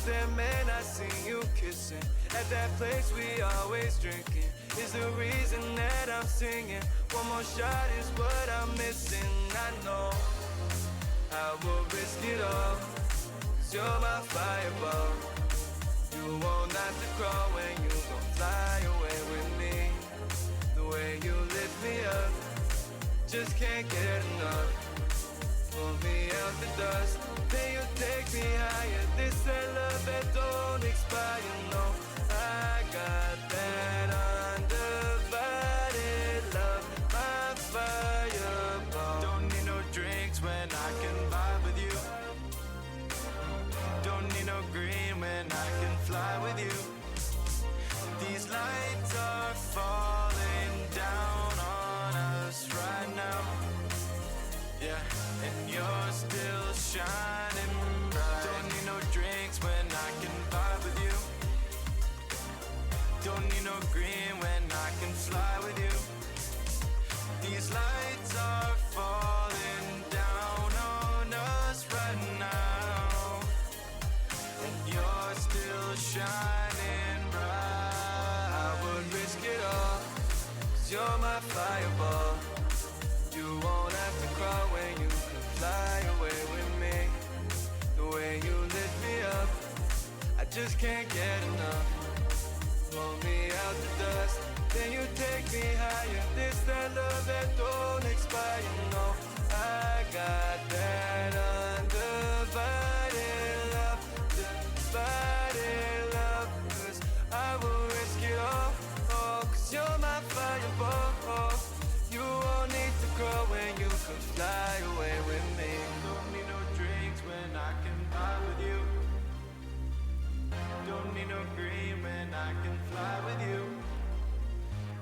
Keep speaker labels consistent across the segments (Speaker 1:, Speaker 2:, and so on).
Speaker 1: there, man, I seen you kissing at that place we always drinking. Is the reason that I'm singing. One more shot is what I'm missing. I know I will risk it all, 'cause you're my fireball. You won't have to crawl when you gon' fly away with me. The way you lift me up, just can't get enough. Pull me out the dust, then you take me higher. This that love that don't expire, no. I got that undivided love, my fireball.
Speaker 2: Don't need no drinks when I can vibe with you. Don't need no green when I can fly with you. These lights are falling down on us right now. Yeah, and you're still shining bright. Don't need no drinks when I can vibe with you. Don't need no green when I can fly with you. These lights are falling down on us right now, and you're still shining bright.
Speaker 1: I would risk it all, 'cause you're my fireball. You won't have to cry when you can fly away with me. The way you lift me up, I just can't get enough. Pull me out the dust, then you take me higher. This that love that don't expire, no. I got that undivided love, divided love. 'Cause I will risk it all, oh, 'cause you're my fireball. You won't need to grow when you can fly away with me.
Speaker 2: Don't need no drinks when I can vibe with you. Don't need no green when I can fly with you.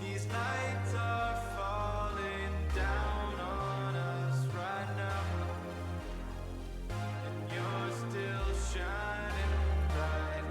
Speaker 2: These nights are falling down on us right now, and you're still shining bright.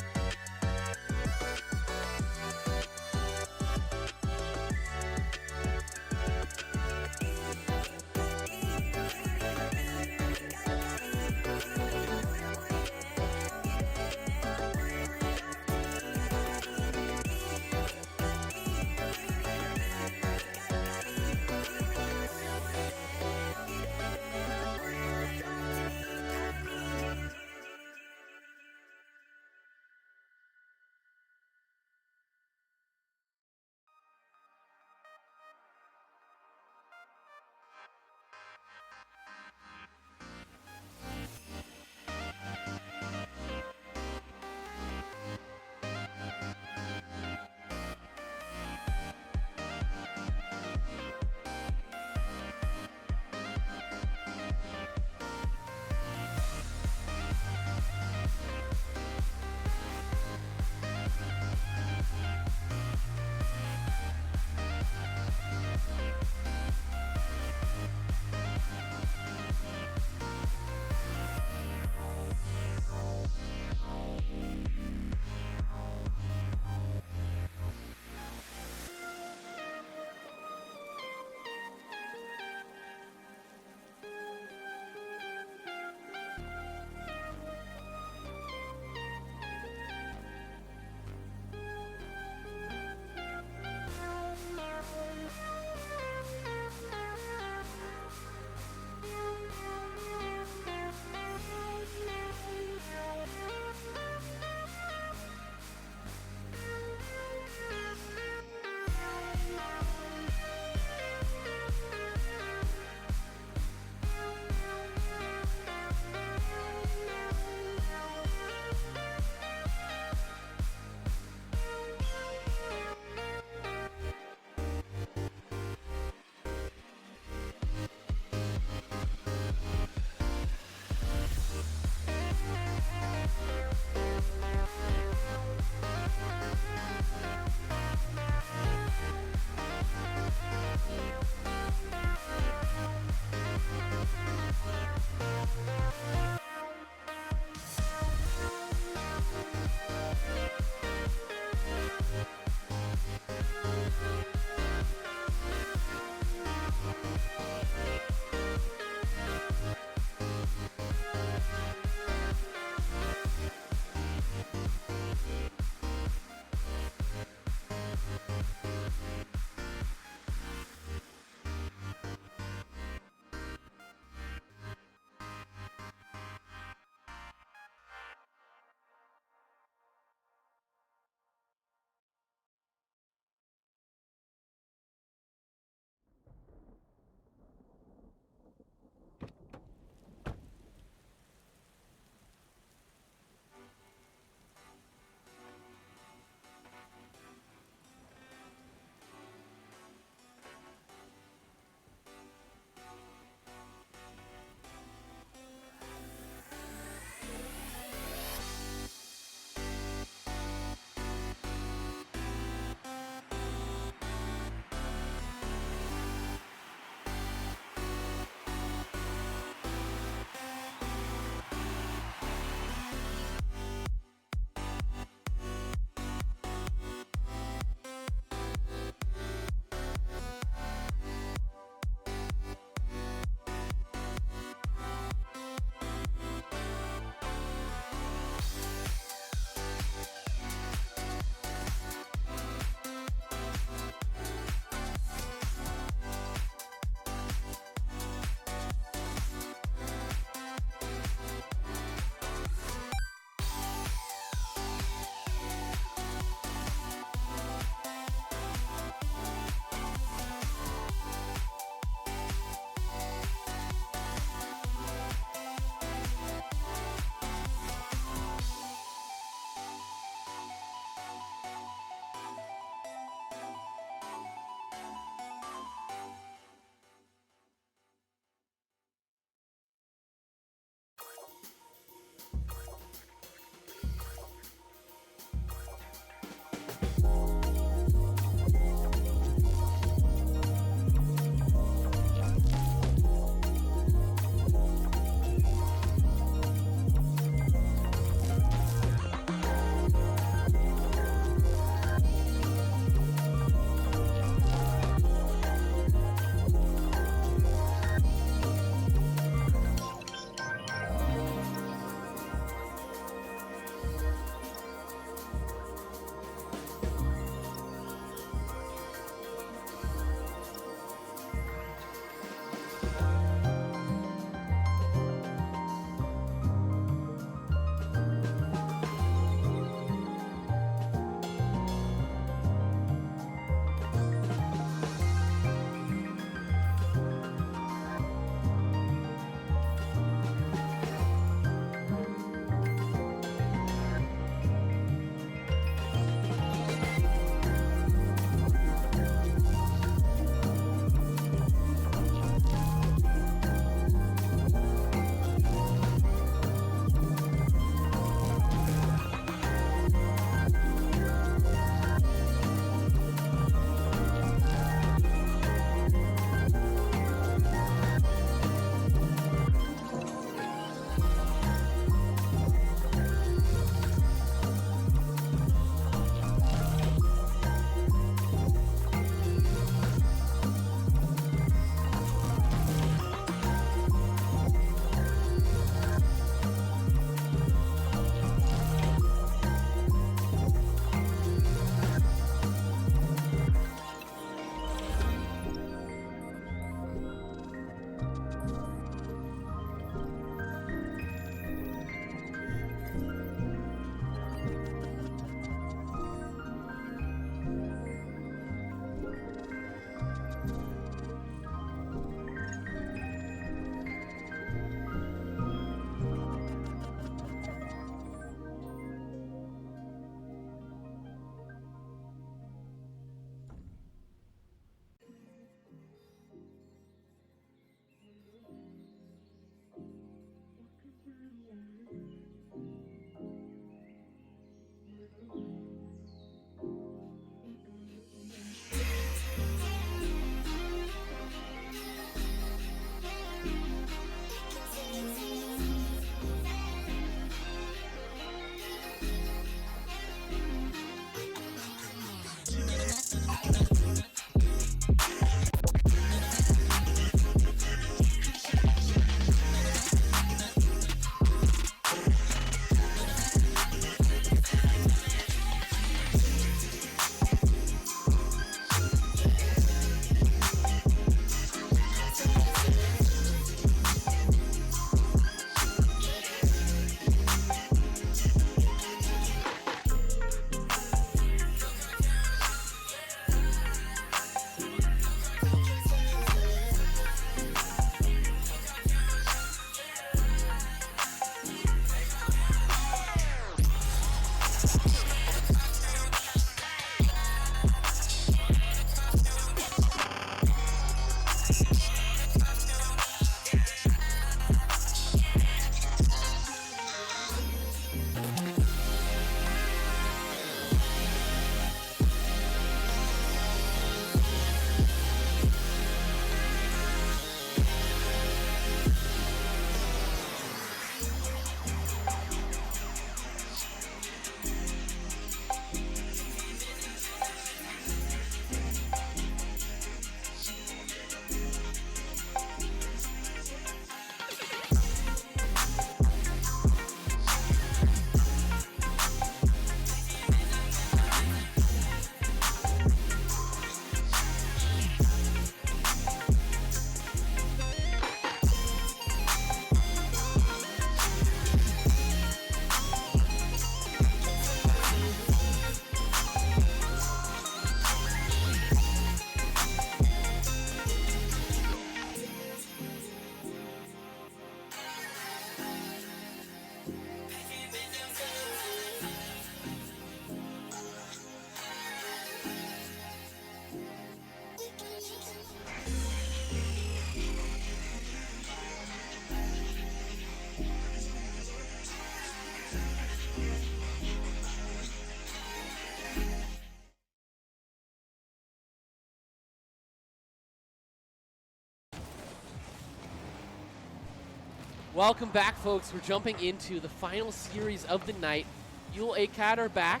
Speaker 3: Welcome back, folks. We're jumping into the final series of the night. Fuel ACAD are back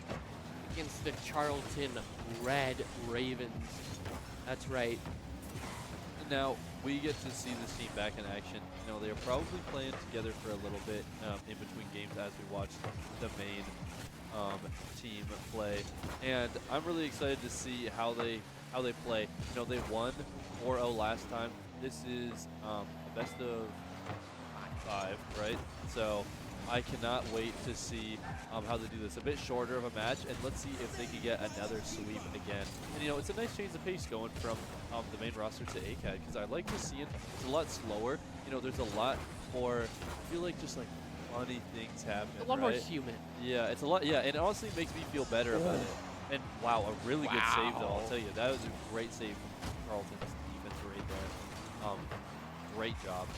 Speaker 3: against the Carleton Red Ravens. That's right.
Speaker 4: Now, we get to see this team back in action. You know, they're probably playing together for a little bit in between games as we watch the main team play. And I'm really excited to see how they play. You know, they won 4-0 last time. This is a best of 5, right? So I cannot wait to see how they do this. A bit shorter of a match, and let's see if they can get another sweep again. And you know, it's a nice change of pace going from the main roster to ACAD, because I like to see it. It's a lot slower. You know, there's a lot more. I feel like just like funny things happen.
Speaker 3: A lot more human.
Speaker 4: Yeah, it's a lot. Yeah, and it honestly makes me feel better about it. And wow, a really good save though. I'll tell you, that was a great save from Carleton's defense right there. Great job.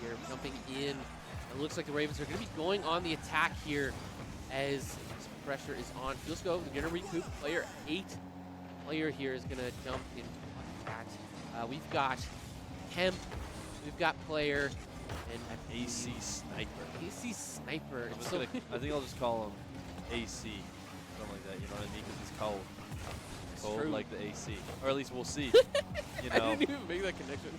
Speaker 3: Here, jumping in. It looks like the Ravens are going to be going on the attack here as some pressure is on. Feels go. They're going to recoup. Player 8 player here is going to jump in attack. We've got Hemp. We've got player and
Speaker 4: an AC Sniper.
Speaker 3: AC Sniper.
Speaker 4: I think I'll just call him AC. Something like that. You know what I mean? Because he's cold. Cold like the AC. Or at least we'll see. You know?
Speaker 3: I didn't even make that connection.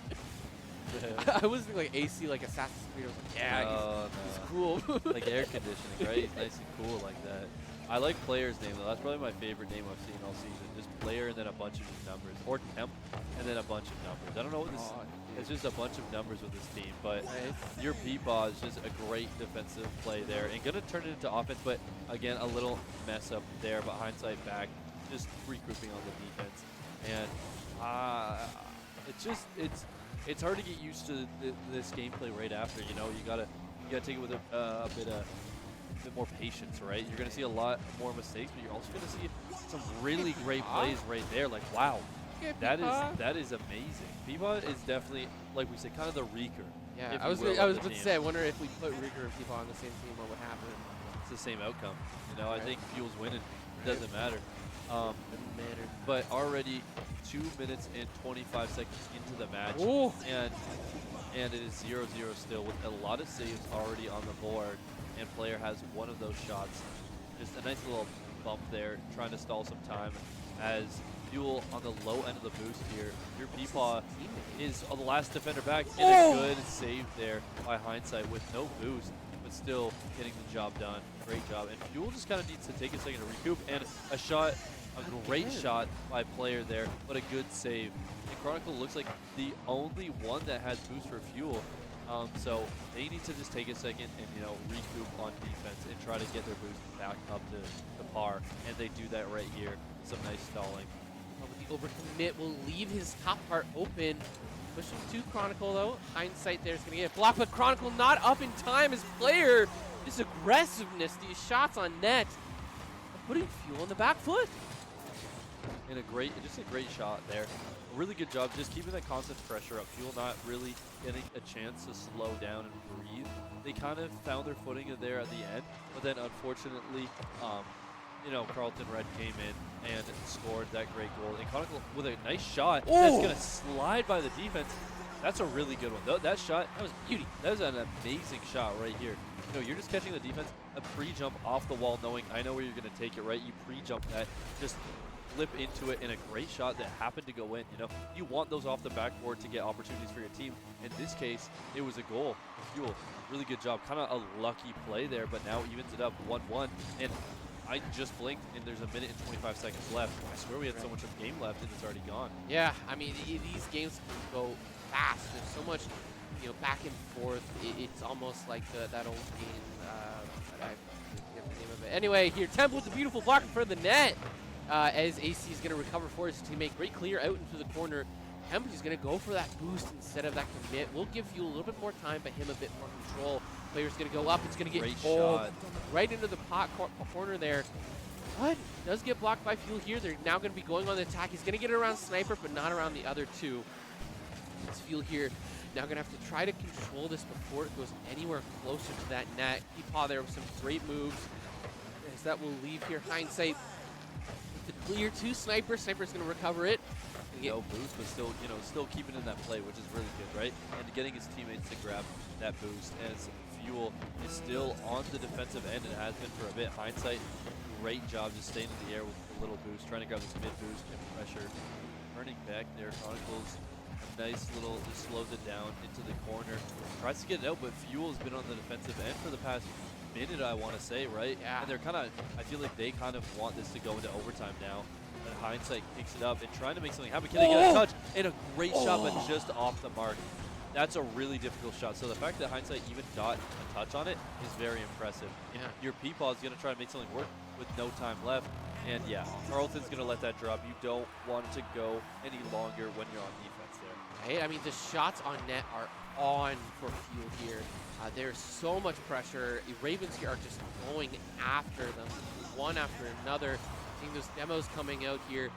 Speaker 3: I was thinking like AC, like Assassin's Creed. I was like, yeah, he's cool.
Speaker 4: Like air conditioning, right? Nice and cool like that. I like player's name though. That's probably my favorite name I've seen all season. Just player and then a bunch of just numbers. Or temp and then a bunch of numbers. I don't know what this it's just a bunch of numbers with this team. But your Peepaw is just a great defensive play there. And gonna turn it into offense, but again, a little mess up there, but hindsight back, just regrouping on the defense. And it's hard to get used to this gameplay right after. You know, you gotta take it with a bit more patience, right? You're gonna see a lot more mistakes, but you're also gonna see some really great plays right there. Like, wow, that is amazing. Peepaw is definitely, like we said, kind of the reeker.
Speaker 3: Yeah, I was about to say, I wonder if we put Reeker and Peepaw on the same team, what would happen?
Speaker 4: It's the same outcome. You know, I think Fuel's winning. It doesn't matter. But already 2 minutes and 25 seconds into the match, and it is 0-0 still with a lot of saves already on the board, and player has one of those shots. Just a nice little bump there, trying to stall some time as Fuel on the low end of the boost here. Your Peepaw is the last defender back, and a good save there by hindsight with no boost, but still getting the job done. Great job. And Fuel just kind of needs to take a second to recoup, and a great shot by player there, but a good save. And Chronicle looks like the only one that has boost for Fuel. So they need to just take a second and, you know, recoup on defense and try to get their boost back up to par. And they do that right here. Some nice stalling.
Speaker 3: The overcommit will leave his top part open. Pushing to Chronicle though. Hindsight there is going to get blocked, but Chronicle not up in time as player. This aggressiveness, these shots on net, putting Fuel on the back foot.
Speaker 4: And just a great shot there. A really good job just keeping that constant pressure up. Fuel not really getting a chance to slow down and breathe. They kind of found their footing there at the end, but then unfortunately, you know, Carleton Red came in and scored that great goal. And Chronicle with a nice shot that's going to slide by the defense. That's a really good one. That shot, that was beauty. That was an amazing shot right here. You know, you're just catching the defense, a pre-jump off the wall, knowing I know where you're going to take it, right? You pre-jump that, just flip into it in a great shot that happened to go in. You know, you want those off the backboard to get opportunities for your team. In this case, it was a goal for Fuel. Really good job. Kind of a lucky play there, but now evens it up 1-1. And I just blinked, and there's a minute and 25 seconds left. I swear we had so much of the game left, and it's already gone.
Speaker 3: Yeah, I mean, these games go fast. There's so much, you know, back and forth. It's almost like that old game. I forget the name of it. Anyway, here, Temp with the beautiful block in front of the net. As AC is going to recover for his teammate. Great clear out into the corner. Temp is going to go for that boost instead of that commit. We'll give you a little bit more time, but him a bit more control. Player's going to go up. It's going to get right into the corner there. But does get blocked by Fuel here. They're now going to be going on the attack. He's going to get it around Sniper, but not around the other two. It's Fuel here. Now going to have to try to control this before it goes anywhere closer to that net. Peepaw there with some great moves. As that will leave here hindsight. The clear to Sniper. Sniper's going to recover it.
Speaker 4: no boost, but still, still keeping in that play, which is really good, right? And getting his teammates to grab that boost as Fuel is still on the defensive end and has been for a bit. Hindsight, great job just staying in the air with a little boost, trying to grab this mid boost and pressure. Turning back there, Chronicles, a nice little, just slows it down into the corner. Tries to get it out, but Fuel's been on the defensive end for the past minute, I want to say, right?
Speaker 3: Yeah.
Speaker 4: And they're kind of, I feel like they kind of want this to go into overtime now. And Hindsight picks it up and trying to make something happen. Can they get a touch? And a great shot, but just off the mark. That's a really difficult shot. So the fact that Hindsight even got a touch on it is very impressive.
Speaker 3: Yeah.
Speaker 4: Your Peepaw is going to try to make something work with no time left. And yeah, Carleton's going to let that drop. You don't want it to go any longer when you're on defense there.
Speaker 3: Right? I mean, the shots on net are on for Fuel here. There's so much pressure. The Ravens here are just going after them, one after another. Seeing those demos coming out here.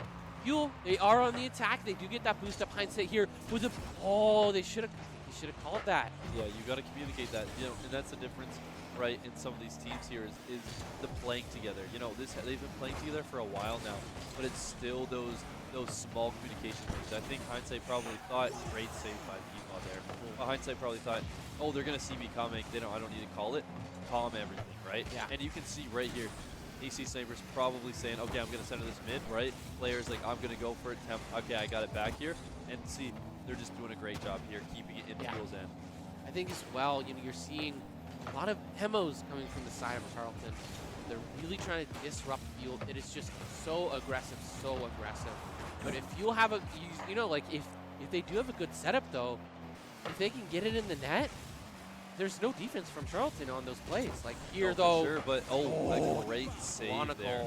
Speaker 3: Fuel, they are on the attack. They do get that boost up. Hindsight here with a, oh, they should have called that.
Speaker 4: Yeah, you got to communicate that. And that's the difference, right? In some of these teams here is the playing together. They've been playing together for a while now, but it's still those small communication things. I think Hindsight probably thought, great save by Peepaw there. Hindsight probably thought, oh, they're gonna see me coming. I don't need to call it. Calm everything, right?
Speaker 3: Yeah.
Speaker 4: And you can see right here, AC Sniper's probably saying, okay, I'm gonna center this mid, right? Players like, I'm gonna go for it. Okay, I got it back here. And see, they're just doing a great job here, keeping it in Fuel's end.
Speaker 3: I think as well, you're seeing a lot of demos coming from the side of Carleton. They're really trying to disrupt Fuel. It is just so aggressive, so aggressive. But if Fuel have a, like if they do have a good setup though, if they can get it in the net, there's no defense from Carleton on those plays. Like here though,
Speaker 4: sure, but a great save
Speaker 3: Chronicle,
Speaker 4: there.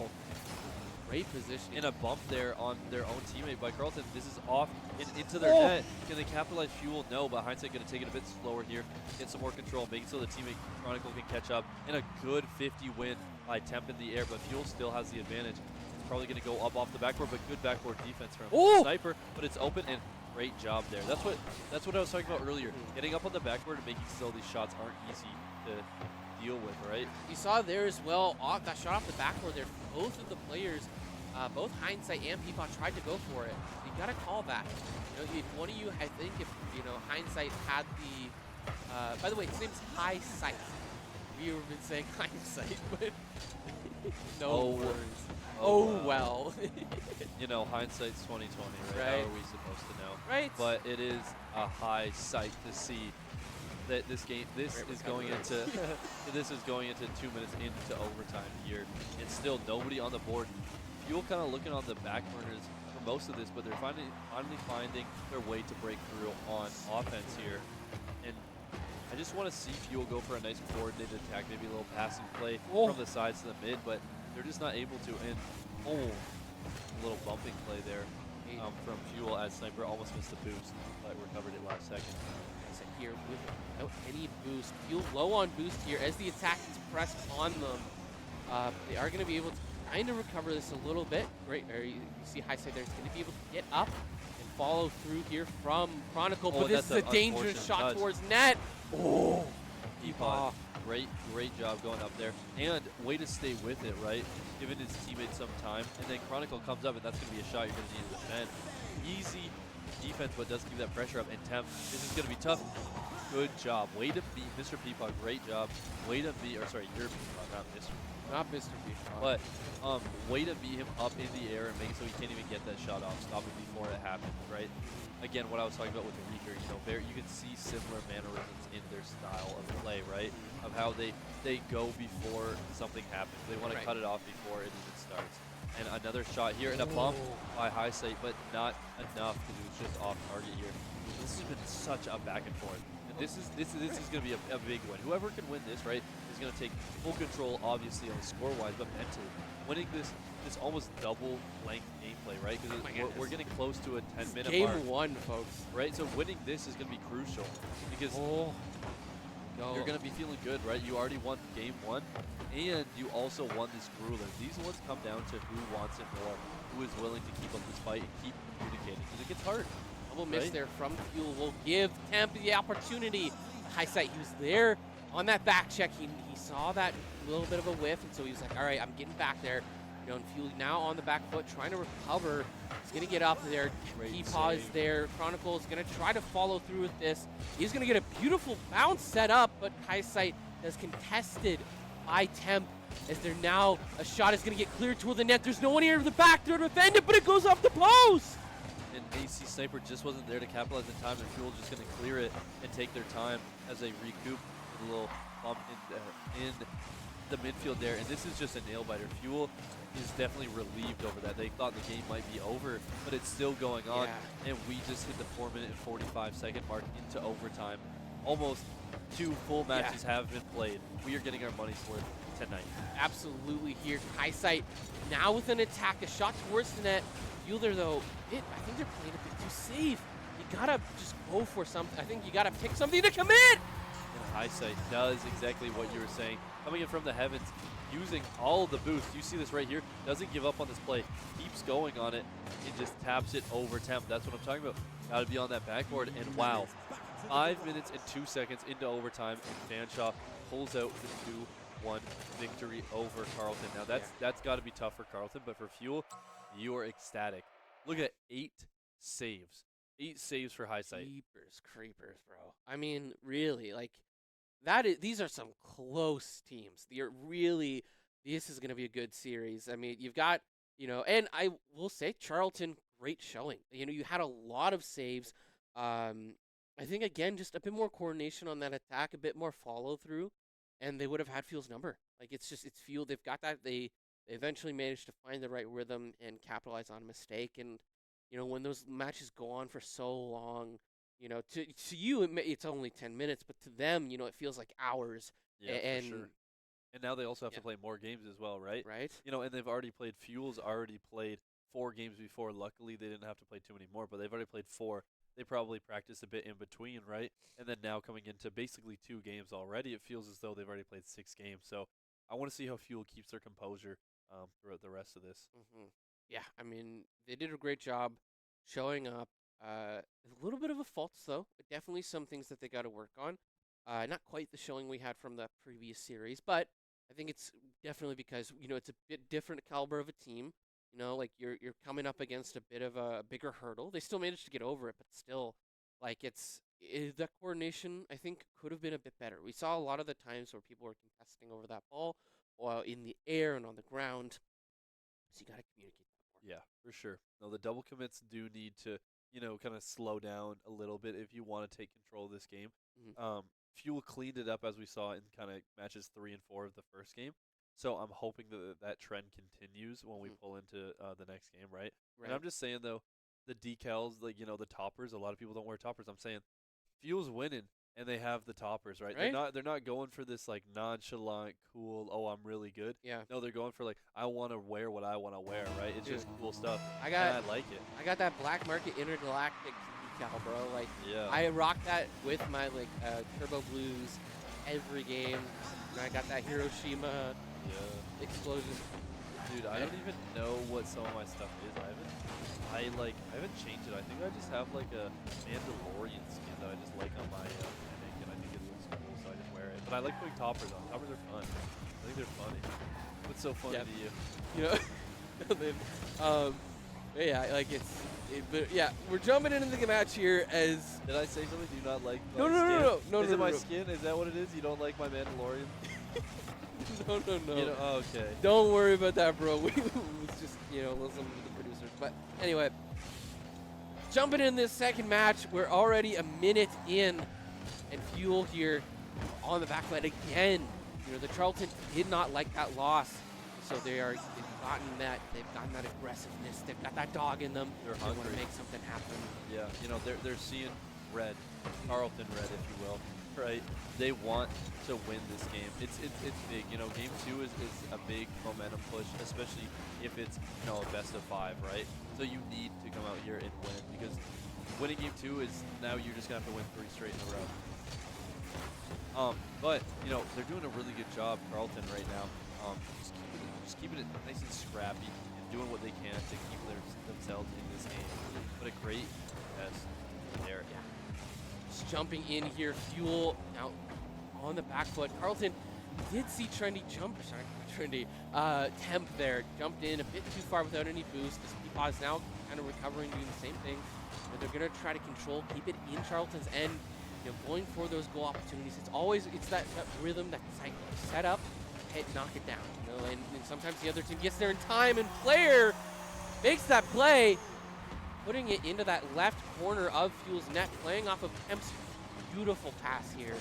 Speaker 3: great position.
Speaker 4: In a bump there on their own teammate by Carleton. This is off into their net. Can they capitalize Fuel? No, but Hindsight going to take it a bit slower here. Get some more control, make it so the teammate Chronicle can catch up. And a good 50 win by Temp in the air, but Fuel still has the advantage. It's probably going to go up off the backboard, but good backboard defense from Sniper. But it's open and great job there. That's what I was talking about earlier. Getting up on the backboard and making so these shots aren't easy to deal with, right?
Speaker 3: You saw there as well, that shot off the backboard there. Both of the players, both Hindsight and Peepaw tried to go for it. You got to call that. If one of you, I think if, Hindsight had the, by the way, his name's High Sight. We've been saying Hindsight, but no worries. Oh, well.
Speaker 4: Hindsight's 2020, right? How are we supposed to know?
Speaker 3: Right.
Speaker 4: But it is a high sight to see that this is going into 2 minutes into overtime here, and still nobody on the board. Fuel kind of looking on the back burners for most of this, but they're finally finding their way to break through on offense here. And I just want to see Fuel go for a nice coordinated attack, maybe a little passing play from the sides to the mid, but they're just not able to. And a little bumping play there from Fuel as Sniper almost missed the boost, but recovered it last second.
Speaker 3: Here without any boost. Fuel low on boost here as the attack is pressed on them. They are going to be able to kind of recover this a little bit. Great. You see Hindsight there is going to be able to get up and follow through here from Chronicle, but this is a dangerous shot towards net. Oh,
Speaker 4: Peepaw, great job going up there, and way to stay with it, right? Giving his teammates some time, and then Chronicle comes up, and that's going to be a shot you're going to need to defend. Easy defense, but does keep that pressure up. And Temp, this is going to be tough. Good job. Way to beat Mr. Peepaw. Great job. Way to beat, or sorry, your Peepaw, not Mr.
Speaker 3: Peepaw.
Speaker 4: But way to beat him up in the air and make it so he can't even get that shot off. Stop it before it happens, right? Again, what I was talking about with the Reeker, you can see similar mannerisms in their style of play, right? Of how they go before something happens. They want to cut it off before it even starts. And another shot here and a bump by Hindsight, but not enough because it was just off target here. This has been such a back and forth. And this is going to be a big win. Whoever can win this, right, is going to take full control, obviously, on the score-wise, but mentally. Winning this almost double length gameplay, right? Because we're getting close to a 10-minute mark.
Speaker 3: Game 1, folks.
Speaker 4: Right? So winning this is going to be crucial because you're going to be feeling good, right? You already won game 1, and you also won this grueler. These ones come down to who wants it more, who is willing to keep up this fight and keep communicating, because it gets hard.
Speaker 3: Double miss there from Fuel will give Temp the opportunity. Hindsight, he was there on that back check. He saw that little bit of a whiff, and so he was like, all right, I'm getting back there. You know, and Fuel now on the back foot, trying to recover. He's going to get up there. He paws there. Chronicle is going to try to follow through with this. He's going to get a beautiful bounce set up, but Kaisite is contested by Temp. As there now, a shot is going to get cleared toward the net. There's no one here in the back there to defend it, but it goes off the post.
Speaker 4: And AC Sniper just wasn't there to capitalize in time, and Fuel just going to clear it and take their time as they recoup a little bump in the midfield there. And this is just a nail biter. Fuel is definitely relieved over that. They thought the game might be over, but it's still going on.
Speaker 3: Yeah.
Speaker 4: And we just hit the 4-minute and 45-second mark into overtime. Almost 2 full matches have been played. We are getting our money's worth tonight.
Speaker 3: Absolutely here. Kaisite now with an attack, a shot towards the net. Fuel there though, I think they're playing a bit too safe. You gotta just go for something. I think you gotta pick something to commit.
Speaker 4: And Kaisite does exactly what you were saying. Coming in from the heavens, using all of the boosts. You see this right here. Doesn't give up on this play. Keeps going on it. It just taps it over Temp. That's what I'm talking about. Gotta be on that backboard. And wow, 5 minutes and 2 seconds into overtime, and Fanshawe pulls out the 2-1 victory over Carleton. Now that's got to be tough for Carleton, but for Fuel, you are ecstatic. Look at 8 saves. 8 saves for Highsight.
Speaker 3: Creepers, bro. I mean, really, like these are some close teams. This is going to be a good series. I mean, you've got, and I will say Charlton, great showing. You had a lot of saves. I think, again, just a bit more coordination on that attack, a bit more follow through, and they would have had Fuel's number. Like, it's Fuel. They've got that. They eventually managed to find the right rhythm and capitalize on a mistake. And, when those matches go on for so long, to you, it's only 10 minutes, but to them, it feels like hours.
Speaker 4: Yeah,
Speaker 3: and,
Speaker 4: for sure. And now they also have to play more games as well, right?
Speaker 3: Right.
Speaker 4: And they've already played, Fuel's already played 4 games before. Luckily, they didn't have to play too many more, but they've already played 4. They probably practiced a bit in between, right? And then now coming into basically 2 games already, it feels as though they've already played 6 games. So I want to see how Fuel keeps their composure throughout the rest of this.
Speaker 3: Yeah, I mean, they did a great job showing up. A little bit of a faults, though. Definitely some things that they got to work on. Not quite the showing we had from the previous series, but I think it's definitely because, it's a bit different caliber of a team. Like you're coming up against a bit of a bigger hurdle. They still managed to get over it, but still, like that coordination, I think, could have been a bit better. We saw a lot of the times where people were contesting over that ball, or in the air and on the ground. So you got to communicate that more.
Speaker 4: Yeah, for sure. No, the double commits do need to, kind of slow down a little bit if you want to take control of this game. Fuel cleaned it up, as we saw in kind of matches 3 and 4 of the first game. So I'm hoping that trend continues when we pull into the next game, right? And I'm just saying, though, the decals, like, the toppers, a lot of people don't wear toppers. I'm saying Fuel's winning, and they have the toppers, right? They're not going for this, like, nonchalant, cool, oh, I'm really good.
Speaker 3: Yeah.
Speaker 4: No, they're going for, like, I want to wear what I want to wear, right? It's just cool stuff,
Speaker 3: and
Speaker 4: I like it.
Speaker 3: I got that Black Market Intergalactic decal, bro. Like,
Speaker 4: yeah.
Speaker 3: I rock that with my, like, Turbo Blues every game. And I got that Hiroshima explosion.
Speaker 4: Dude, I don't even know what some of my stuff is. I haven't changed it. I think I just have like a Mandalorian skin that I just like on my Fennec, and I think it looks cool, so I just wear it. But I like putting toppers on. Toppers are fun. I think they're funny. What's so funny to you?
Speaker 3: Yeah, like but yeah, we're jumping into the match here as.
Speaker 4: Did I say something? Do you not like my
Speaker 3: No.
Speaker 4: Is it my skin? Is that what it is? You don't like my Mandalorian?
Speaker 3: No.
Speaker 4: Okay.
Speaker 3: Don't worry about that, bro. We just, listen to the producers. But anyway, jumping in this second match, we're already a minute in, and Fuel here on the back line again. The Charlton did not like that loss, so they've gotten that aggressiveness. They've got that dog in them.
Speaker 4: They're
Speaker 3: hungry. They want to
Speaker 4: hungry.
Speaker 3: make something happen.
Speaker 4: Yeah, they're seeing red, Carleton red, if you will. Right, they want to win this game. It's big. Game 2 is a big momentum push, especially if it's a best of 5, right? So you need to come out here and win, because winning game 2 is now you're just gonna have to win 3 straight in a row. But they're doing a really good job, Carleton, right now. Just keeping it nice and scrappy and doing what they can to keep themselves in this game. But a great test there.
Speaker 3: Jumping in here, Fuel now on the back foot. Carleton Did see Trendy jump, sorry, not Trendy, Temp there, jumped in a bit too far without any boost. This Peepaw is now kind of recovering, doing the same thing. But they're going to try to control, keep it in Carleton's end, you know, going for those goal opportunities. It's that rhythm, that cycle. Set up, hit, knock it down. You know, and sometimes the other team gets there in time, and Player makes that play, putting it into that left corner of Fuel's net, playing off of Temp's beautiful pass here,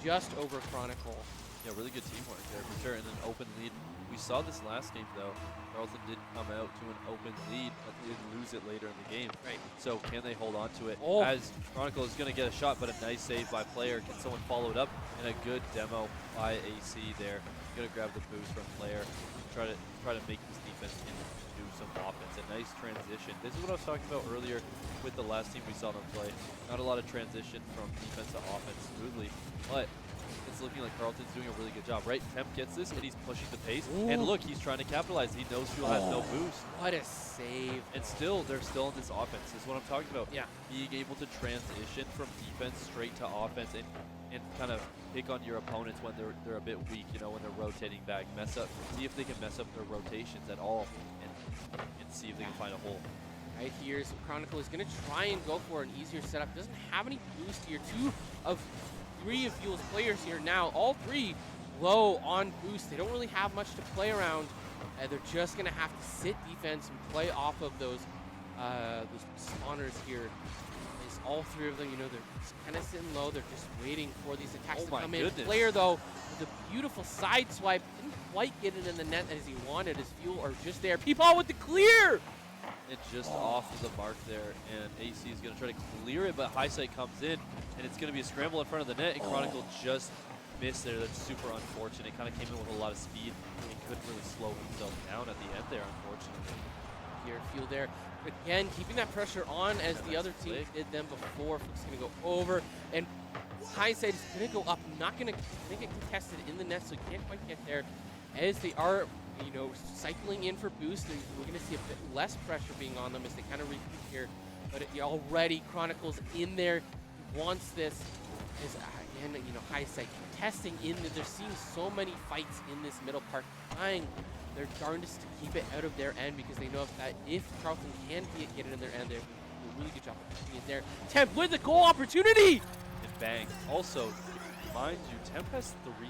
Speaker 3: just over Chronicle.
Speaker 4: Yeah, really good teamwork there for sure, and an open lead. We saw this last game though. Carleton did come out to an open lead, but they didn't lose it later in the game.
Speaker 3: Right.
Speaker 4: So can they hold on to it?
Speaker 3: Oh.
Speaker 4: As Chronicle is going to get a shot, but a nice save by Player. Can someone follow it up? And a good demo by AC there. Going to grab the boost from Player. Try to make this defense into some offense. A nice transition. This is what I was talking about earlier with the last team we saw them play. Not a lot of transition from defense to offense smoothly, but it's looking like Carleton's doing a really good job, right? Temp gets this, and he's pushing the pace.
Speaker 3: Ooh.
Speaker 4: And look, he's trying to capitalize. He knows Fuel has no boost.
Speaker 3: What a save.
Speaker 4: And still, they're still in this offense. This is what I'm talking about.
Speaker 3: Yeah.
Speaker 4: Being able to transition from defense straight to offense and kind of pick on your opponents when they're a bit weak, you know, when they're rotating back. See if they can mess up their rotations at all and see if they can find a hole.
Speaker 3: Right here, so Chronicle is going to try and go for an easier setup. Doesn't have any boost here. 2 of 3 of Fuel's players here now. All 3 low on boost. They don't really have much to play around. They're just going to have to sit defense and play off of those spawners here. As all 3 of them, you know, they're kind of sitting low. They're just waiting for these attacks to come in. Player, though, with a beautiful side swipe. Didn't quite get it in the net as he wanted. His Fuel are just there. Peepaw with the clear!
Speaker 4: And just off of the mark there, and AC is going to try to clear it, but Highsight comes in, and it's going to be a scramble in front of the net, and Chronicle just missed there. That's super unfortunate. Kind of came in with a lot of speed, and couldn't really slow himself down at the end there, unfortunately.
Speaker 3: Here, Fuel there. Again, keeping that pressure on as the other team did them before. It's going to go over, and Highsight is going to go up. Not going to get contested in the net, so he can't quite get there. As they are, you know, cycling in for boost, we're going to see a bit less pressure being on them as they kind of recoup here. But already Chronicle's in there. He wants this. As again, you know, Highsight contesting in there. They're seeing so many fights in this middle part, trying their darndest to keep it out of their end because they know that if Carleton can get it in their end, they're doing a really good job of keeping it there. Temp with the goal opportunity!
Speaker 4: And bang. Also, mind you, Temp has 3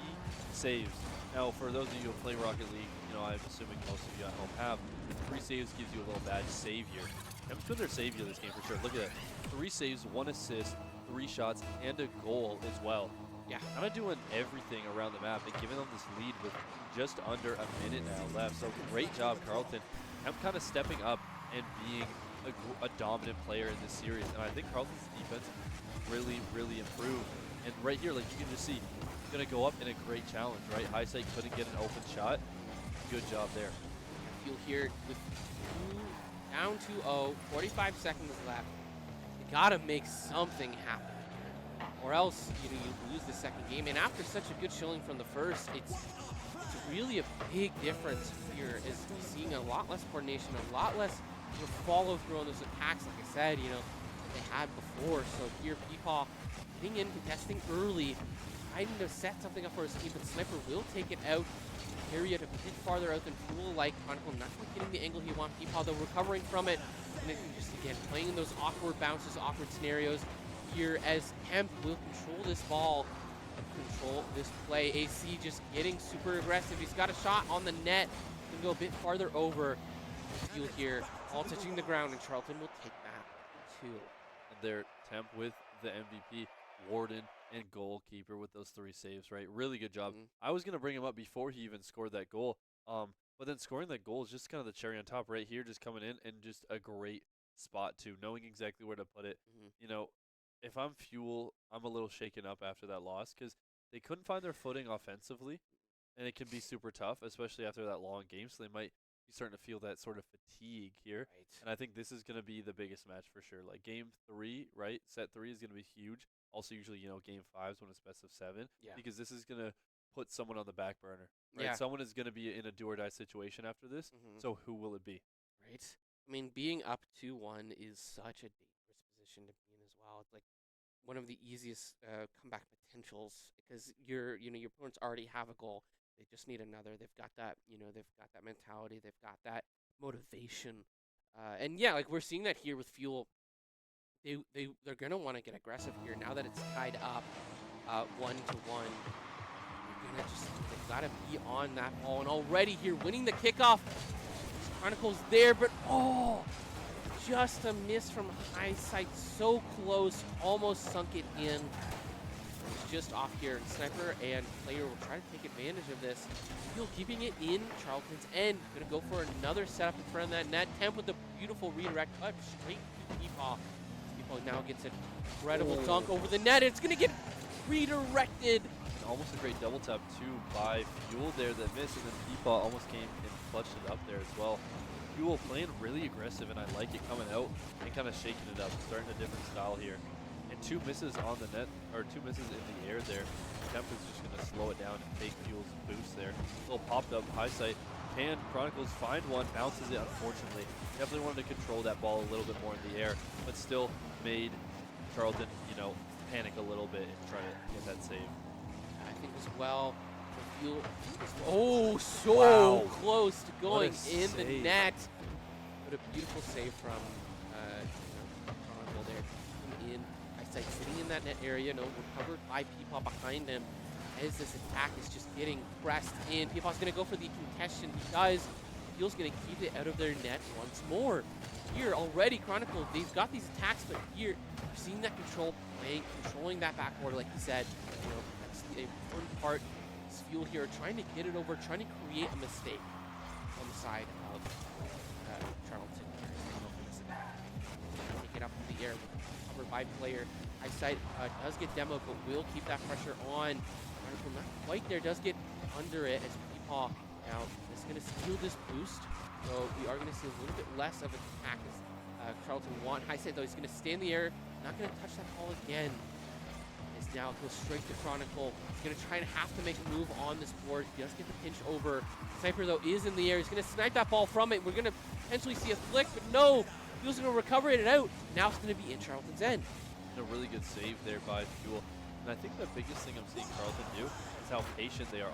Speaker 4: saves. Now, for those of you who play Rocket League, you know, I'm assuming most of you at home have, 3 saves gives you a little badge, savior. Temp's been their savior this game for sure. Look at that. 3 saves, 1 assist, 3 shots, and a goal as well. Yeah, kind of doing everything around the map and giving them this lead with just under a minute now left. So great job, Carleton. Temp kind of stepping up and being a dominant player in this series. And I think Carleton's defense really, really improved. And right here, like you can just see, going to go up in a great challenge, right? Highsight couldn't get an open shot. Good job there.
Speaker 3: Fuel here with down 2-0, 45 seconds left. You got to make something happen, or else you lose the second game. And after such a good showing from the first, it's really a big difference here. Is seeing a lot less coordination, a lot less follow through on those attacks. Like I said, you know, they had before. So here, Peepaw getting in, contesting early, trying to set something up for his team, but Sniper will take it out. Carry it a bit farther out than Fuel, like Chronicle, not quite getting the angle he wants. Peepaw, though, recovering from it. And then just, again, playing in those awkward bounces, awkward scenarios here as Temp will control this ball, control this play. AC just getting super aggressive. He's got a shot on the net. Can go a bit farther over. Fuel here, all touching the ground, and Carleton will take that too.
Speaker 4: And there, Temp with the MVP, Warden, and goalkeeper with those 3 saves, right? Really good job. I was going to bring him up before he even scored that goal. But then scoring that goal is just kind of the cherry on top right here, just coming in and just a great spot too, knowing exactly where to put it. You know, if I'm Fuel, I'm a little shaken up after that loss because they couldn't find their footing offensively, and it can be super tough, especially after that long game. So they might be starting to feel that sort of fatigue here.
Speaker 3: Right.
Speaker 4: And I think this is going to be the biggest match for sure. Like game 3, right? Set 3 is going to be huge. Also, usually, you know, game 5s when it's best of 7, because this is going to put someone on the back burner. Right? Someone is going to be in a do or die situation after this. So who will it be?
Speaker 3: Right. I mean, being up 2-1 is such a dangerous position to be in as well. It's like one of the easiest comeback potentials because your opponents already have a goal. They just need another. They've got that, they've got that mentality. They've got that motivation. And yeah, like we're seeing that here with Fuel. They're gonna want to get aggressive here now that it's tied up 1-1. They've got to be on that ball, and already here winning the kickoff. Chronicles there, but just a miss from high sight, so close, almost sunk it in. It's just off here. Sniper and player will try to take advantage of this. Fuel keeping it in Charlton's end. Gonna go for another setup in front of that net. Temp with the beautiful redirect cut straight to Peepaw. Peepaw now gets an incredible dunk over the net. It's gonna get redirected.
Speaker 4: Almost a great double tap too by Fuel there that missed, and then Peepaw almost came and clutched it up there as well. Fuel playing really aggressive, and I like it coming out and kind of shaking it up, starting a different style here. And 2 misses on the net, or 2 misses in the air there. Temp is just going to slow it down and take Fuel's boost there. Little popped up high sight. Can Chronicles find one, bounces it unfortunately. Definitely wanted to control that ball a little bit more in the air, but still made Carleton, panic a little bit and try to get that save.
Speaker 3: I think as well, so close to going in the net. What a beautiful save from Chronicle there. Coming in, eyesight sitting in that net area, recovered by Peepaw behind him. As this attack is just getting pressed in. Peepaw's going to go for the contention. He does. Fuel's going to keep it out of their net once more. Here already, Chronicle, they've got these attacks, but here, you're seeing that controlling that backboard, like you said. That's the important part. Is Fuel here trying to get it over, trying to create a mistake on the side of Charlton. Take it up in the air, covered by player. Eyesight does get demoed, but will keep that pressure on. Chronicle not quite there, does get under it as Peepaw now is going to steal this boost. So we are going to see a little bit less of an attack as Carleton want. Eyesight though, he's going to stay in the air, not going to touch that ball again. As now goes straight to Chronicle. He's going to try and have to make a move on this board. He does get the pinch over. Sniper though is in the air. He's going to snipe that ball from it. We're going to potentially see a flick, but no. Fuel's going to recover it out. Now it's going to be in Charlton's end.
Speaker 4: A really good save there by Fuel. And I think the biggest thing I'm seeing Carleton do is how patient they are.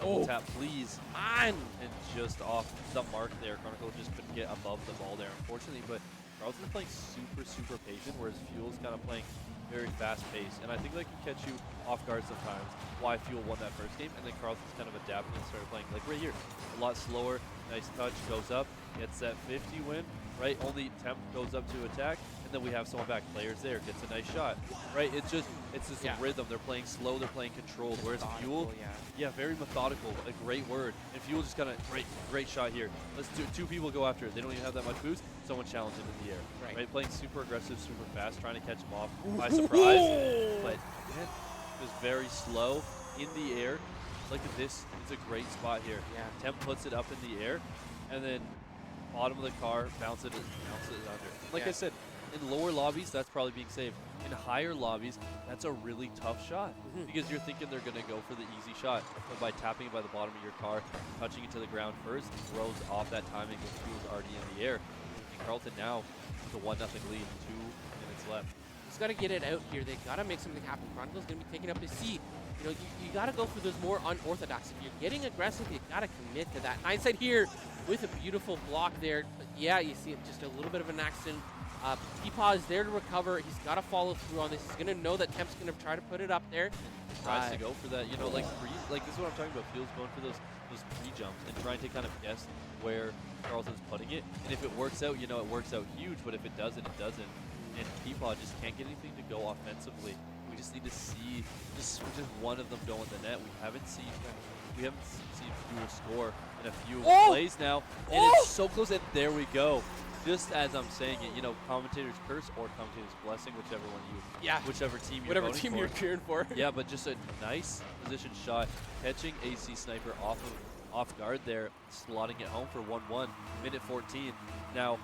Speaker 4: Double tap, please. And just off the mark there. Chronicle just couldn't get above the ball there, unfortunately. But Carleton's playing super, super patient, whereas Fuel's kind of playing very fast paced. And I think that can catch you off guard sometimes. Why Fuel won that first game, and then Carleton's kind of adapted and started playing like right here. A lot slower, nice touch, goes up, gets that 50 win, right? Only Temp goes up to attack, and then we have someone back. Players there, gets a nice shot, right? It's just rhythm. They're playing slow, they're playing controlled. Whereas Fuel, very methodical, a great word. And Fuel just got a great shot here. Let's do 2 people go after it. They don't even have that much boost. Someone challenge it in the air, right? Playing super aggressive, super fast, trying to catch him off by surprise. But again, it was very slow in the air. Look at this. It's a great spot here. Temp puts it up in the air, and then bottom of the car, bounce it under. Like I said, in lower lobbies, that's probably being saved. In higher lobbies, that's a really tough shot because you're thinking they're going to go for the easy shot. But by tapping it by the bottom of your car, touching it to the ground first, it throws off that timing when Fuel's already in the air. And Carleton now with a 1-0 lead, 2 minutes left.
Speaker 3: He's got to get it out here. They got to make something happen. Chronicle's going to be taking up his seat. You got to go for those more unorthodox. If you're getting aggressive, you got to commit to that. Hindsight here with a beautiful block there. But yeah, you see just a little bit of an accident. Peepaw is there to recover. He's got to follow through on this. He's going to know that Temp's going to try to put it up there.
Speaker 4: Tries to go for that, like this is what I'm talking about. Fuel's going for those pre-jumps and trying to kind of guess where Carleton's putting it. And if it works out, it works out huge. But if it doesn't, it doesn't. And Peepaw just can't get anything to go offensively. We just need to see just one of them go in the net. We haven't seen Fuel score in a few plays now, and it's so close. And there we go. Just as I'm saying it, commentator's curse or commentator's blessing, whichever team you're
Speaker 3: cheering for.
Speaker 4: Yeah, but just a nice position shot, catching AC Sniper off guard there, slotting it home for 1-1, minute 14. Now,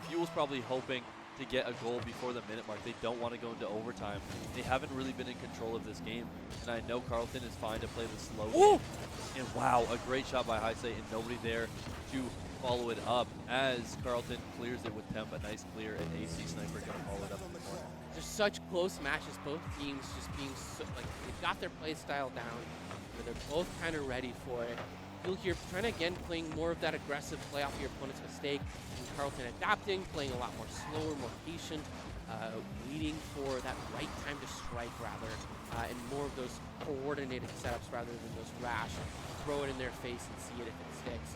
Speaker 4: Fuel's probably hoping to get a goal before the minute mark. They don't want to go into overtime. They haven't really been in control of this game, and I know Carleton is fine to play the slow game. And wow, a great shot by Heisei, and nobody there to follow it up as Carleton clears it with Temp. A nice clear, and AC Sniper going to follow it up.
Speaker 3: just such close matches. Both teams just being so, like, they've got their play style down. They're both kind of ready for it. You'll hear trying to again playing more of that aggressive play off your opponent's mistake. And Carleton adapting, playing a lot more slower, more patient, waiting for that right time to strike rather, and more of those coordinated setups rather than those rash. Throw it in their face and see it if it sticks.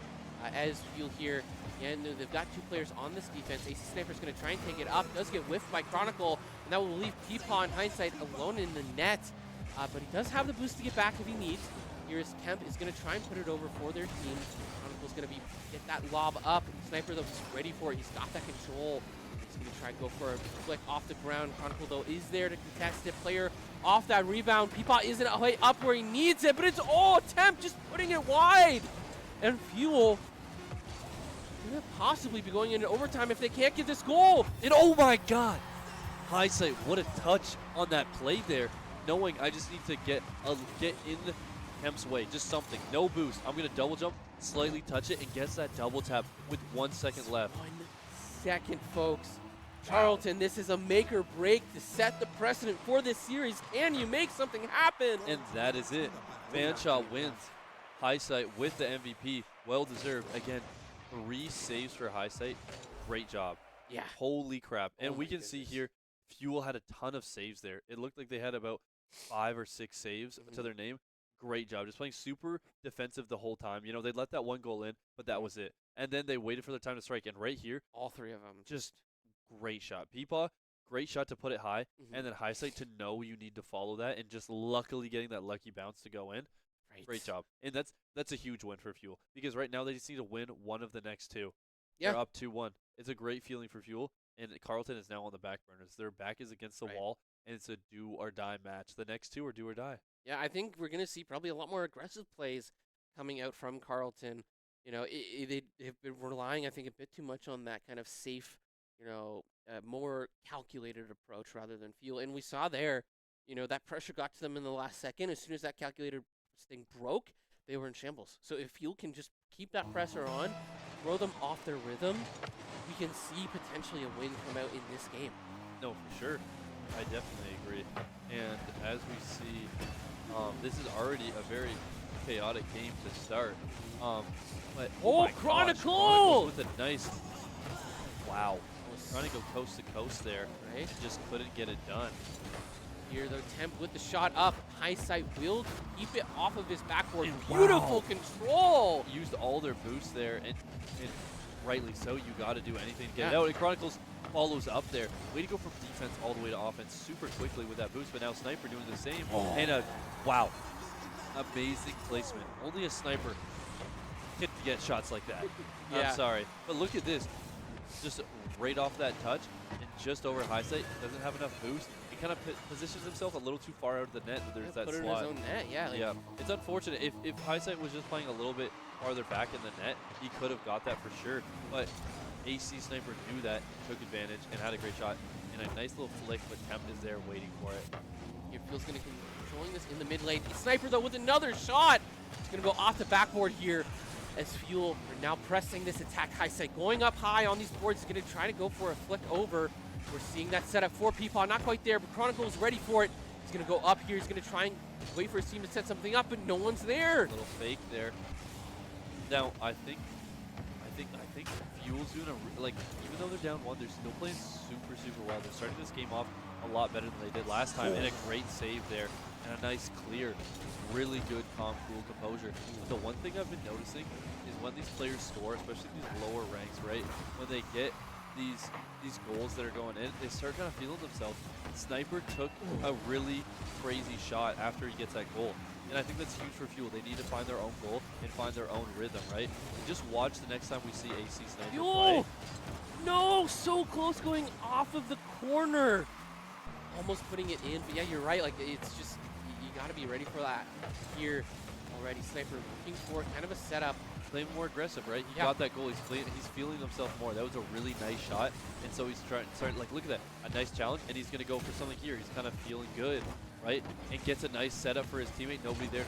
Speaker 3: As you'll hear, and they've got 2 players on this defense. AC Sniper's going to try and take it up. Does get whiffed by Chronicle, and that will leave Peepaw in hindsight alone in the net. But he does have the boost to get back if he needs. Here's Kemp is going to try and put it over for their team. Chronicle's going to get that lob up. Sniper, though, he's ready for it. He's got that control. He's going to try and go for a flick off the ground. Chronicle, though, is there to contest it. Player off that rebound. Peepaw isn't up where he needs it, but it's Temp just putting it wide. And Fuel could possibly be going into overtime if they can't get this goal.
Speaker 4: And oh my God, hindsight, what a touch on that play there. Knowing I just need to get in Kemp's way, just something, no boost. I'm gonna double jump, slightly touch it, and gets that double tap with 1 second left.
Speaker 3: 1 second, folks. Carleton, this is a make or break to set the precedent for this series. Can you make something happen?
Speaker 4: And that is it. Fanshot wins. Highsight with the MVP, well deserved. Again, 3 saves for Highsight. Great job.
Speaker 3: Yeah.
Speaker 4: Holy crap. And
Speaker 3: Oh
Speaker 4: we
Speaker 3: my
Speaker 4: can see
Speaker 3: goodness.
Speaker 4: here, Fuel had a ton of saves there. It looked like they had about 5 or 6 saves to their name. Great job. Just playing super defensive the whole time. You know, they let that 1 goal in, but that was it. And then they waited for their time to strike. And right here,
Speaker 3: All 3 of them.
Speaker 4: just great shot. Peepaw, great shot to put it high. And then Highsight to know you need to follow that. And just luckily getting that lucky bounce to go in.
Speaker 3: Right.
Speaker 4: Great job. And that's a huge win for Fuel. Because right now they just need to win 1 of the next 2.
Speaker 3: Yeah.
Speaker 4: They're up 2-1. It's a great feeling for Fuel. And Carleton is now on the back burners. Their back is against the wall. And it's a do or die match. The next 2 are do or die.
Speaker 3: Yeah, I think we're going to see probably a lot more aggressive plays coming out from Carleton. You know, they've been relying, I think, a bit too much on that kind of safe, you know, more calculated approach rather than Fuel. And we saw there, you know, that pressure got to them in the last second. As soon as that calculated thing broke, they were in shambles. So if Fuel can just keep that pressure on, throw them off their rhythm, we can see potentially a win come out in this game.
Speaker 4: No, for sure. I definitely agree. And as we see, this is already a very chaotic game to start. But
Speaker 3: Oh,
Speaker 4: my gosh,
Speaker 3: Chronicle!
Speaker 4: with a nice, wow, trying to go coast to coast there,
Speaker 3: Right.
Speaker 4: and just couldn't get it done.
Speaker 3: Here, though, Temp with the shot up. Highsight will keep it off of his backboard.
Speaker 4: And
Speaker 3: Beautiful
Speaker 4: wow.
Speaker 3: control.
Speaker 4: Used all their boosts there, and rightly so. You got to do anything to get it
Speaker 3: Yeah.
Speaker 4: out. And Chronicles follows up there. Way to go from defense all the way to offense super quickly with that boost. But now Sniper doing the same. And a wow, amazing placement. Only a sniper can get shots like that.
Speaker 3: Yeah.
Speaker 4: I'm sorry, but look at this. Just right off that touch and just over Highsight. Doesn't have enough boost. He kind of positions himself a little too far out of the net. There's that
Speaker 3: Put it in
Speaker 4: slot.
Speaker 3: his own net, yeah. Like,
Speaker 4: Yeah, it's unfortunate. If Highsight was just playing a little bit farther back in the net, he could have got that for sure. But AC Sniper knew that, took advantage, and had a great shot. And a nice little flick, but Temp is there waiting for it.
Speaker 3: Here, Fuel's going to controlling this in the mid lane. Sniper, though, with another shot. He's going to go off the backboard here as Fuel are now pressing this attack. Highsight going up high on these boards. He's going to try to go for a flick over. We're seeing that setup for Peepaw. Not quite there, but Chronicle is ready for it. He's going to go up here. He's going to try and wait for his team to set something up, but no one's there.
Speaker 4: Little fake there. Now, I think Fuel's doing like, even though they're down 1, they're still playing super well. They're starting this game off a lot better than they did last time, and a great save there, and a nice clear. Really good, calm, cool composure. But the one thing I've been noticing is when these players score, especially these lower ranks, right? When they get these goals that are going in, they start kind of feeling themselves. Sniper took a really crazy shot after he gets that goal. And I think that's huge for Fuel. They need to find their own goal and find their own rhythm, right? And just watch the next time we see AC Sniper play.
Speaker 3: No, so close going off of the corner. Almost putting it in, but yeah, you're right. Like, it's just, you got to be ready for that. Here already, Sniper looking for kind of a setup.
Speaker 4: Playing more aggressive, right? He
Speaker 3: Yeah.
Speaker 4: got that goal. He's feeling himself more. That was a really nice shot. And so he's starting, like, look at that. A nice challenge, and he's going to go for something here. He's kind of feeling good, right? And gets a nice setup for his teammate. Nobody there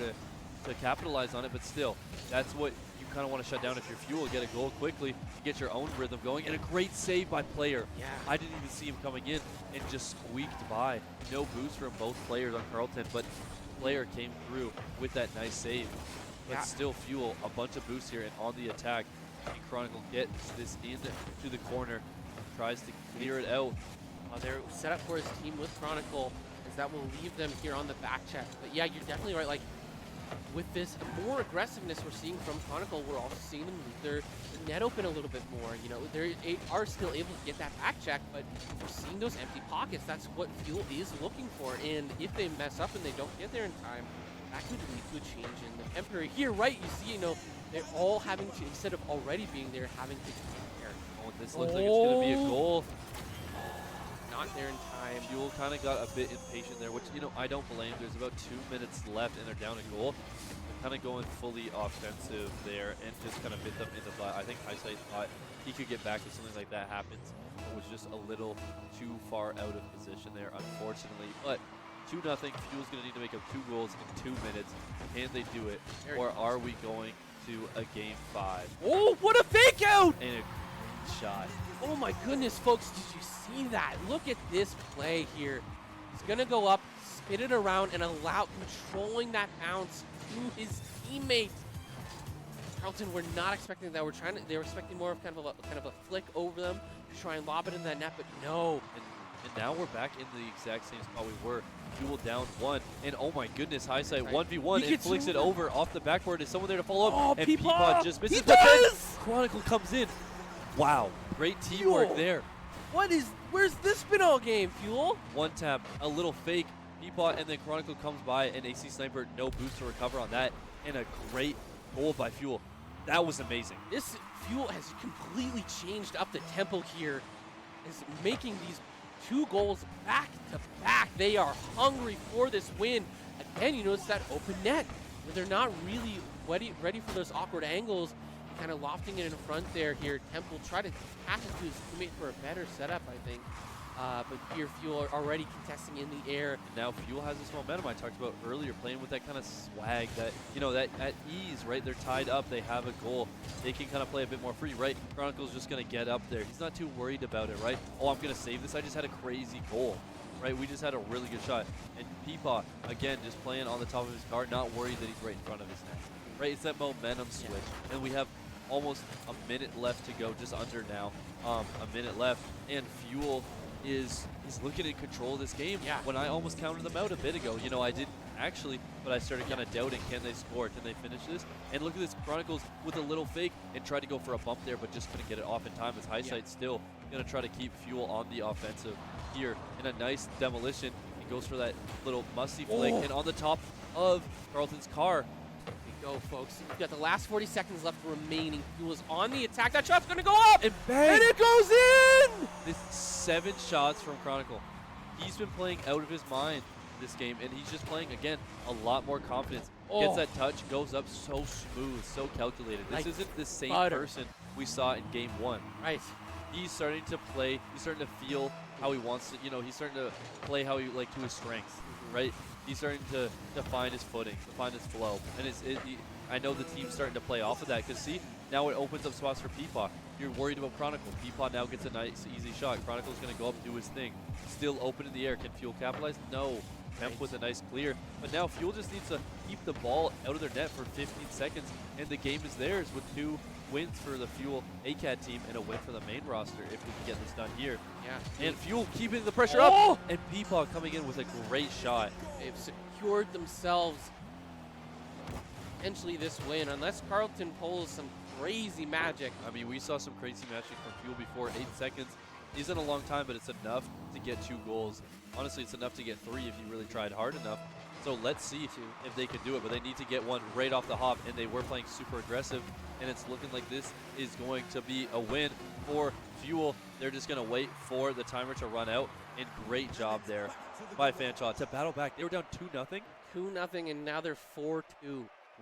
Speaker 4: to capitalize on it, but still, that's what you kind of want to shut down if you're Fuel, get a goal quickly, get your own rhythm going, and a great save by Player.
Speaker 3: Yeah.
Speaker 4: I didn't even see him coming in and just squeaked by. No boost from both players on Carleton, but Player came through with that nice save. But still Fuel, a bunch of boosts here and on the attack. And Chronicle gets this into the corner, tries to clear it out.
Speaker 3: They're set up for his team with Chronicle, as that will leave them here on the back check. But yeah, you're definitely right. Like, with this more aggressiveness we're seeing from Chronicle, we're also seeing them leave their net open a little bit more. You know, they are still able to get that back check, but we're seeing those empty pockets. That's what Fuel is looking for. And if they mess up and they don't get there in time, that could lead to a change in the temporary. Here, right, you see, you know, they're all having to, instead of already being there, having to get there.
Speaker 4: Oh, this looks like it's going to be a goal.
Speaker 3: Not there in time.
Speaker 4: Fuel kind of got a bit impatient there, which, you know, I don't blame. There's about 2 minutes left and they're down a goal. They're kind of going fully offensive there and just kind of bit them in the butt. I think Highsight thought he could get back if something like that happens. It was just a little too far out of position there, unfortunately. But 2-0, Fuel's going to need to make up 2 goals in 2 minutes. Can they do it? Or are we going to a game 5?
Speaker 3: Oh, what a fake out!
Speaker 4: And a shot.
Speaker 3: Oh my goodness, folks, did you see that? Look at this play here. He's gonna go up, spin it around, and allow controlling that bounce to his teammate. Carleton were not expecting that. They were expecting more of kind of a flick over them to try and lob it in that net, but no.
Speaker 4: And now we're back in the exact same spot we were. Fuel down 1, and oh my goodness, Highsight 1v1 and flicks it over off the backboard. Is someone there to follow up?
Speaker 3: Oh,
Speaker 4: and
Speaker 3: Peapod
Speaker 4: just misses.
Speaker 3: He
Speaker 4: But then
Speaker 3: does!
Speaker 4: Chronicle comes in. Wow, great teamwork there.
Speaker 3: Where's this been all game, Fuel?
Speaker 4: One tap, a little fake, Peapod, and then Chronicle comes by, and AC Sniper, no boost to recover on that, and a great goal by Fuel. That was amazing.
Speaker 3: This Fuel has completely changed up the tempo here, is making these 2 goals back to back. They are hungry for this win. Again, you notice that open net, where they're not really ready for those awkward angles. Kind of lofting it in front there here. Temple try to pass it to his teammate for a better setup, I think. But here Fuel are already contesting in the air.
Speaker 4: Now Fuel has this momentum I talked about earlier, playing with that kind of swag, that, you know, that at ease, right? They're tied up, they have a goal. They can kind of play a bit more free, right? Chronicle's just going to get up there. He's not too worried about it, right? Oh, I'm going to save this. I just had a crazy goal, right? We just had a really good shot. And Peapod, again, just playing on the top of his car, not worried that he's right in front of his net, right? It's that momentum switch. And we have almost a minute left to go, just under now. A minute left, and Fuel is looking in control of this game.
Speaker 3: Yeah.
Speaker 4: When I almost counted them out a bit ago, you know, I didn't actually, but I started kind of doubting, can they score? Can they finish this? And look at this, Chronicles with a little fake and tried to go for a bump there, but just couldn't get it off in time, as Highsight still going to try to keep Fuel on the offensive here. And a nice demolition. He goes for that little musty flick, and on the top of Carleton's car.
Speaker 3: Go, folks. We've got the last 40 seconds left remaining. Fuel is on the attack. That shot's going to go up!
Speaker 4: And bang!
Speaker 3: And it goes in!
Speaker 4: This 7 shots from Chronicle. He's been playing out of his mind this game, and he's just playing, again, a lot more confidence. Gets that touch, goes up so smooth, so calculated. This isn't the same person we saw in game 1.
Speaker 3: Right.
Speaker 4: He's starting to play, he's starting to feel how he wants to, you know, he's starting to play how he, like, to his strengths, right? He's starting to find his footing, to find his flow. And I know the team's starting to play off of that, because see, now it opens up spots for Peapod. You're worried about Chronicle. Peapod now gets a nice, easy shot. Chronicle's going to go up and do his thing. Still open in the air. Can Fuel capitalize? No. Temp with a nice clear. But now Fuel just needs to keep the ball out of their net for 15 seconds, and the game is theirs with 2 wins for the Fuel ACAD team and a win for the main roster if we can get this done here.
Speaker 3: Yeah.
Speaker 4: And Fuel keeping the pressure up, and Peapod coming in with a great shot.
Speaker 3: They've secured themselves potentially this win, unless Carleton pulls some crazy magic.
Speaker 4: I mean, we saw some crazy magic from Fuel before. 8 seconds isn't a long time, but it's enough to get 2 goals. Honestly, it's enough to get 3 if you really tried hard enough. So let's see if they can do it, but they need to get one right off the hop, and they were playing super aggressive, and it's looking like this is going to be a win for Fuel. They're just going to wait for the timer to run out, and great job there by Fanshaw to battle back. They were down 2-0.
Speaker 3: 2-0, and now they're 4-2.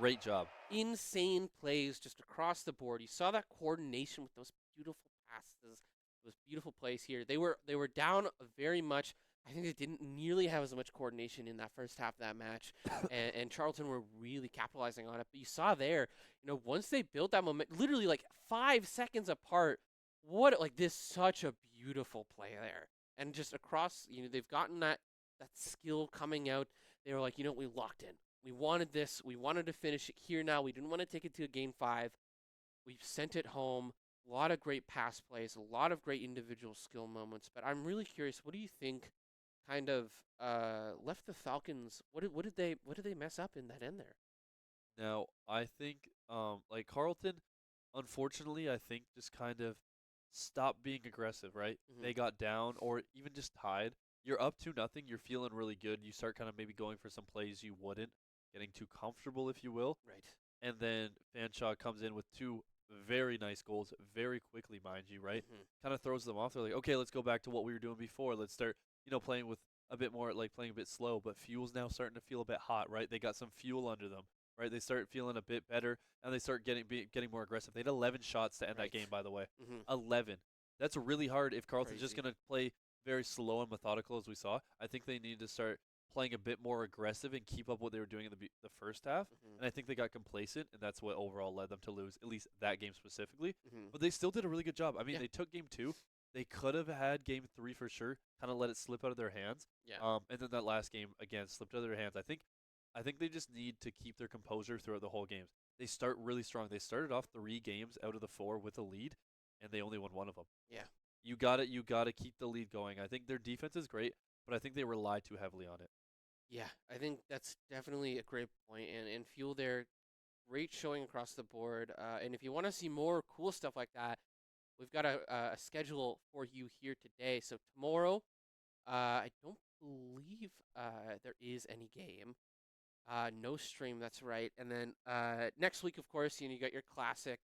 Speaker 4: Great job.
Speaker 3: Insane plays just across the board. You saw that coordination with those beautiful passes, those beautiful plays here. They were down very much, I think they didn't nearly have as much coordination in that first half of that match, and Charlton were really capitalizing on it. But you saw there, once they built that moment, literally like 5 seconds apart, this such a beautiful play there, and just across, they've gotten that skill coming out. They were like, we locked in. We wanted this. We wanted to finish it here now. We didn't want to take it to a game 5. We've sent it home. A lot of great pass plays, a lot of great individual skill moments. But I'm really curious, what do you think kind of left the Falcons? What did they mess up in that end there?
Speaker 4: Now, I think like Carleton, unfortunately, I think just kind of stopped being aggressive, right?
Speaker 3: Mhm.
Speaker 4: They got down or even just tied. You're up 2-0, you're feeling really good. You start kind of maybe going for some plays you wouldn't, getting too comfortable, if you will.
Speaker 3: Right.
Speaker 4: And then Fanshawe comes in with 2 very nice goals very quickly, mind you, right?
Speaker 3: Mhm.
Speaker 4: Kind of throws them off. They're like, okay, let's go back to what we were doing before. Let's start, playing with a bit more, like playing a bit slow. But Fuel's now starting to feel a bit hot, right? They got some fuel under them, right? They start feeling a bit better, and they start getting more aggressive. They had 11 shots to end that
Speaker 3: Right.
Speaker 4: game, by the way.
Speaker 3: Mhm.
Speaker 4: 11. That's really hard if Carleton's just
Speaker 3: Crazy.
Speaker 4: going to play very slow and methodical, as we saw. I think they need to start playing a bit more aggressive and keep up what they were doing in the first half.
Speaker 3: Mhm.
Speaker 4: And I think they got complacent, and that's what overall led them to lose, at least that game specifically.
Speaker 3: Mhm.
Speaker 4: But they still did a really good job. I mean,
Speaker 3: Yeah.
Speaker 4: they took game 2. They could have had game 3 for sure, kind of let it slip out of their hands.
Speaker 3: Yeah.
Speaker 4: And then that last game, again, slipped out of their hands. I think they just need to keep their composure throughout the whole games. They start really strong. They started off 3 games out of the 4 with a lead, and they only won 1 of them.
Speaker 3: Yeah.
Speaker 4: You got to keep the lead going. I think their defense is great, but I think they rely too heavily on it.
Speaker 3: Yeah, I think that's definitely a great point, and Fuel there, great showing across the board. And if you want to see more cool stuff like that, we've got a schedule for you here today. So tomorrow, I don't believe there is any game. No stream, that's right. And then next week, of course, you got your classic.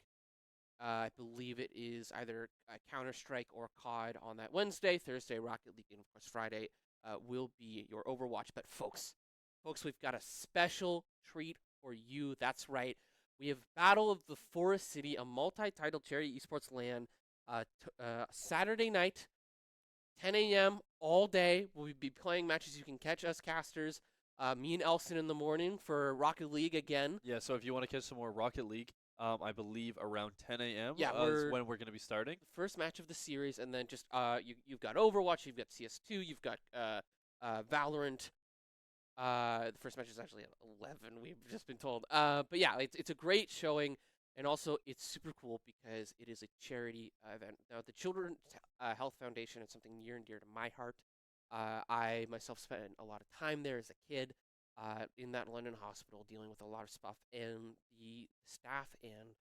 Speaker 3: I believe it is either Counter-Strike or COD on that Wednesday. Thursday, Rocket League, and of course Friday will be your Overwatch. But folks, we've got a special treat for you. That's right. We have Battle of the Forest City, a multi-title charity esports LAN, Saturday night, 10 a.m. all day. We'll be playing matches. You can catch us casters, me and Elson in the morning for Rocket League again.
Speaker 4: Yeah, so if you want to catch some more Rocket League, I believe around 10 a.m.
Speaker 3: Yeah,
Speaker 4: is when we're going to be starting.
Speaker 3: The first match of the series, and then just you've got Overwatch, you've got CS2, you've got Valorant. The first match is actually at 11. We've just been told. But yeah, it's a great showing, and also it's super cool because it is a charity event. Now, the Children's Health Foundation is something near and dear to my heart. I myself spent a lot of time there as a kid. In that London hospital, dealing with a lot of stuff, and the staff and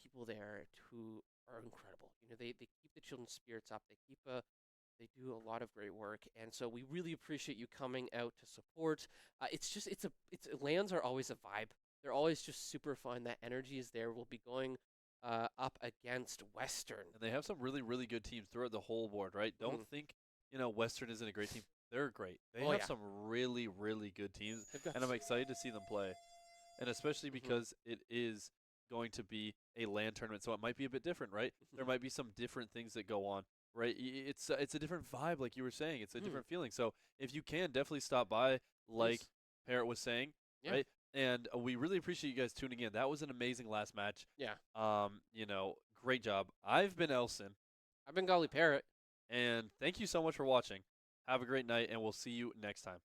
Speaker 3: people there who are incredible. They keep the children's spirits up. They do a lot of great work, and so we really appreciate you coming out to support. Lands are always a vibe. They're always just super fun. That energy is there. We'll be going up against Western.
Speaker 4: And they have some really, really good teams throughout the whole board, right? Don't think, Western isn't a great team. They're great. They have some really, really good teams, and I'm excited to see them play. And especially because it is going to be a LAN tournament, so it might be a bit different, right? There might be some different things that go on, right? It's a different vibe, like you were saying. It's a different feeling. So if you can, definitely stop by, like Parrot was saying, right? And we really appreciate you guys tuning in. That was an amazing last match.
Speaker 3: Yeah.
Speaker 4: Great job. I've been Elson.
Speaker 3: I've been Golly Parrot.
Speaker 4: And thank you so much for watching. Have a great night, and we'll see you next time.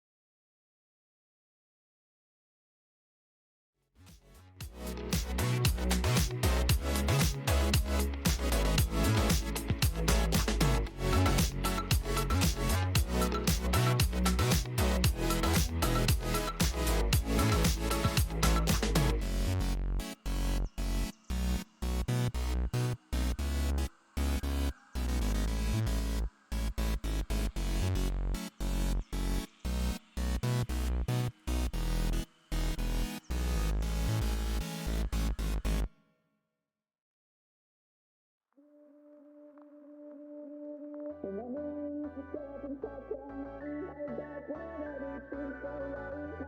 Speaker 5: Remembering to step inside your mind, I got when everything's so right.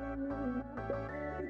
Speaker 5: I'm in my bed,